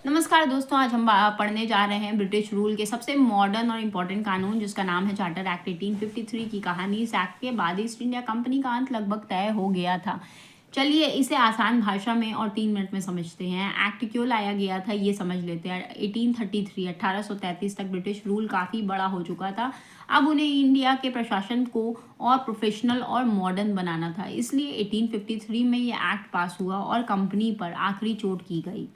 नमस्कार दोस्तों, आज हम पढ़ने जा रहे हैं ब्रिटिश रूल के सबसे मॉडर्न और इम्पोर्टेंट कानून, जिसका नाम है चार्टर एक्ट 1853 की कहानी। इस एक्ट के बाद ईस्ट इंडिया कंपनी का अंत लगभग तय हो गया था। चलिए इसे आसान भाषा में और 3 मिनट में समझते हैं। एक्ट क्यों लाया गया था ये समझ लेते हैं। 1833 तक ब्रिटिश रूल काफ़ी बड़ा हो चुका था। अब उन्हें इंडिया के प्रशासन को और प्रोफेशनल और मॉडर्न बनाना था, इसलिए 1853 में ये एक्ट पास हुआ और कंपनी पर आखिरी चोट की गई।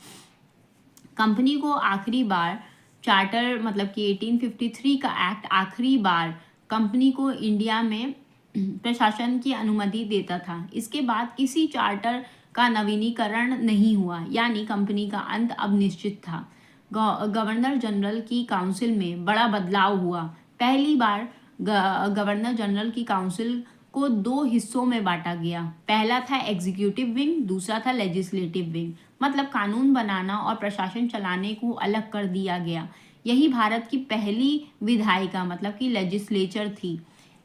कंपनी को आखिरी बार चार्टर मतलब कि 1853 का एक्ट आखिरी बार कंपनी को इंडिया में प्रशासन की अनुमति देता था। इसके बाद किसी चार्टर का नवीनीकरण नहीं हुआ, यानी कंपनी का अंत अब निश्चित था। गवर्नर जनरल की काउंसिल में बड़ा बदलाव हुआ। पहली बार गवर्नर जनरल की काउंसिल को 2 हिस्सों में बांटा गया। पहला था एग्जीक्यूटिव विंग, दूसरा था लेजिस्लेटिव विंग। मतलब कानून बनाना और प्रशासन चलाने को अलग कर दिया गया। यही भारत की पहली विधायिका मतलब कि लेजिस्लेचर थी।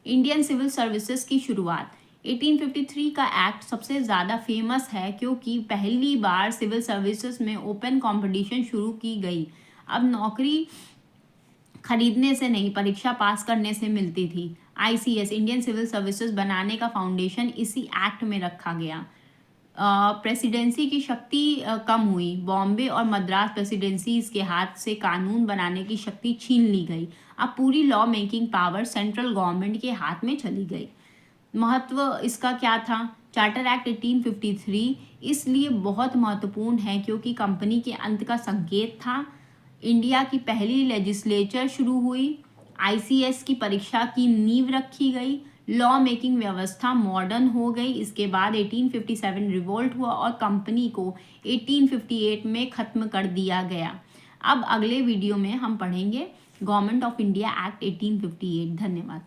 इंडियन सिविल सर्विसेज की शुरुआत 1853 का एक्ट सबसे ज़्यादा फेमस है क्योंकि पहली बार सिविल सर्विसेज में ओपन कंपटीशन शुरू की गई। अब नौकरी खरीदने से नहीं, परीक्षा पास करने से मिलती थी। आईसीएस इंडियन सिविल सर्विसेज बनाने का फाउंडेशन इसी एक्ट में रखा गया। प्रेसिडेंसी की शक्ति कम हुई। बॉम्बे और मद्रास प्रेसिडेंसीज के हाथ से कानून बनाने की शक्ति छीन ली गई। अब पूरी law making power central government के हाथ में चली गई। महत्व इसका क्या था? चार्टर एक्ट 1853 इसलिए बहुत महत्वपूर्ण है क्योंकि कंपनी के अंत का संकेत था। इंडिया की पहली लेजिस्लेचर शुरू हुई। आईसीएस की परीक्षा की नींव रखी गई। लॉ मेकिंग व्यवस्था मॉडर्न हो गई। इसके बाद 1857 रिवोल्ट हुआ और कंपनी को 1858 में ख़त्म कर दिया गया। अब अगले वीडियो में हम पढ़ेंगे गवर्नमेंट ऑफ इंडिया एक्ट 1858। धन्यवाद।